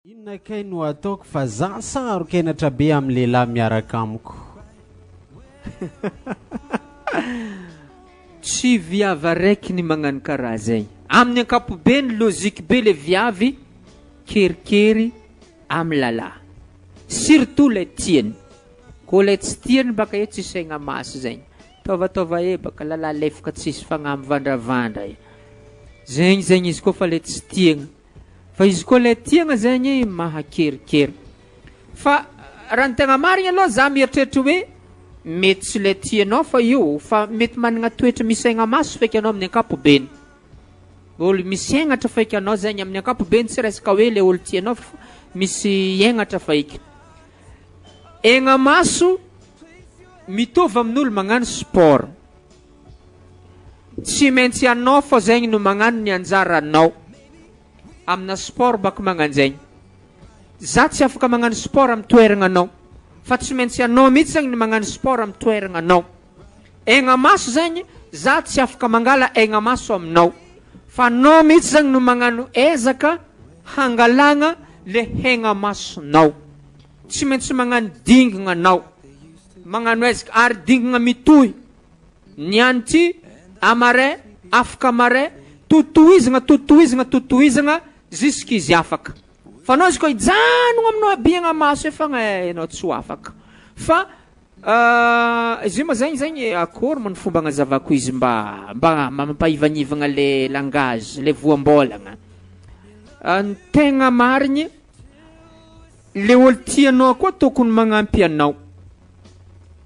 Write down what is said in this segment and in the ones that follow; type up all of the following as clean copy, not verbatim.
Inona kay no ataoko fa za saro kenatra be amin'ny lehilahy miaraka amiko. Tsy viavy araiky ny magnano karaha zay. Amin'ny ankapobeny logique be le viavy kerikery amin'ny lalahy. Surtout le tiany. Ko le tsy tiany baka e tsy saigna masy zay. Taova e baka lalahy lefaka tsisy fagnahy mivandravandra e. Zegny zegny izy koa fa le tsy tiana. Fa izy koa le tiana zegny mahakerikery. Fa raha ny tegna marigny aloha za mieritreritra hoe mety tsy le tianao fa io fa mety manana toetra misaigna maso feky anao amin'ny ankapobeny. Olo misy iagnatra feky anao zegny amin'ny ankapobeny tsy resaka hoe le olo tianao misy iagnatra feky. Aigna maso mitovy amin'olo magnano sport. Tsy maintsy anao fa zegny no magnano ny anjaranao. Amina sport baka magnano zegny. Za tsy afaka magnano sport amin'ny toerana anao. Fa tsy maintsy anao mihitsy zegny no magnano sport amin'ny toerana anao. Aigna maso zegny, za tsy afaka mangala aigna maso aminao. Fa anao mihitsy zegny no magnano ezaka hangalagna le aigna masonao. Tsy maintsy magnano dingana anao. Magnano ezaka ary dingana mitohy. Niany ty amare, afaka amare, totoizana jusqu'izy afaka. Fa anao izy koa hijanona aminao abiagna maso efa anao tsy ho afaka. Fa izy ma zegny akory mo ny fomba agnazavako izy mba mampahivanivagna le langage, le voambolagna. Ny tegna marigny le olo tianao koa tokony magnampy anao.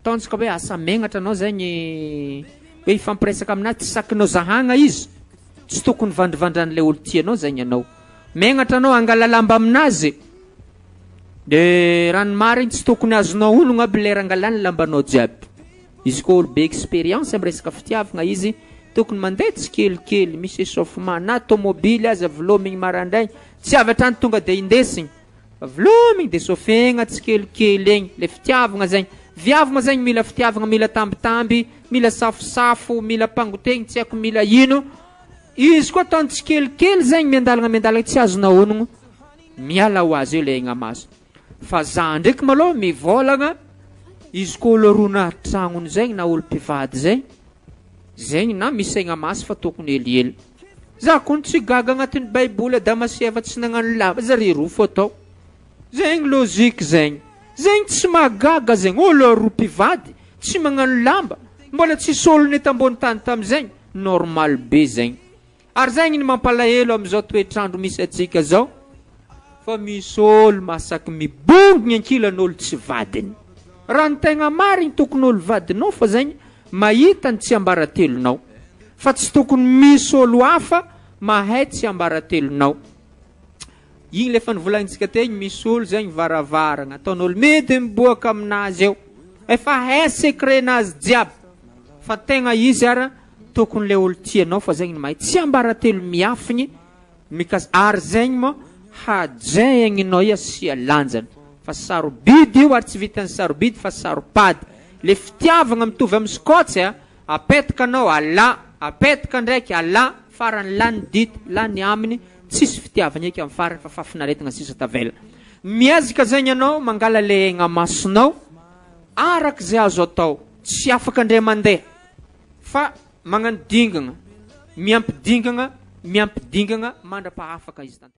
Ataontsika hoe asa megnatra anao zegny hoe ifampiresaka aminazy tsy sakinao zahagna izy. Tsy tokony vandrivandran'le olo tianao zegny anao. Megnatra anao angala lamba aminazy. De raha marigny tsy tokony azonao ologna aby lera angalany lambanao jiaby. Izy koa olo be expérience amin'ny resaka fitiavagna izy tokony mandeha tsikelikely misy échauffement na tomobily aza velomigny marandray tsy avy hatrany tonga de indesigny. Velomigny de sofegna tsikelikely egny le fitiavagna zegny. Viavagna zegny mila fitiavagna, mila tambitamby, mila safosafo, mila pangotegny, tsy haiko mila ino. Izy koa ataony tsikelikely zegny miandalagna tsy azonao onogno. Miala ho azy eo le aigna maso. Fa za ndraiky malô mivolagna izy koa olo rona tragnony zegny na olo mpivady zegny. Zegny na misy aigna maso fa tokony eliely. Za koa tsy gaga agnatin'ny baiboly Adama sy Eva tsy nagnano lava zare roa fô tao. Zegny logique zegny. Zegny tsy magaga zegny. Olo roa mpivady tsy magnano lamba. Mbola tsisy olony eto ambony tany tam'zegny. Normal be zegny. Ary zegny ny mampalahelo am'izao toetrandro misy atsika zao. Fa misy olo masaky mibongony ankilan'olo tsy vadiny. Raha ny tegna marigny tokony olo vadinao fa zegny mahita ny tsy ambaratelonao. Fa tsy tokony misy olo hafa mahay tsy ambaratelonao. Igny le fa nivolagnintsika tegny misy olo zegny varavarana. Ataon'olo mety miboaka aminazy eo. Efa hay secretnazy jiaby. Fa tegna izy ara tokony le olo tianao fa zegny mahay tsy ambaratelo miafigny ary zegny mo hajay agninao asia lanjany. Fa sarobidy io ary tsy vitan'ny sarobidy fa saropady. Le fitiavagna mitovy amin'ny scotch apetaka anao ala, apetaka ndraiky ala, farany lany dito, lany aminy, tsisy fitiavagna eky amin'ny farany fa fafinaretagna sisa tavela. Miazika zegny anao mangala le aigna masonao araka zay azo atao. Tsy afaka ndray mandeha. Fa magnano dingana, miampidingana, mandra-pahafaka izy tantera.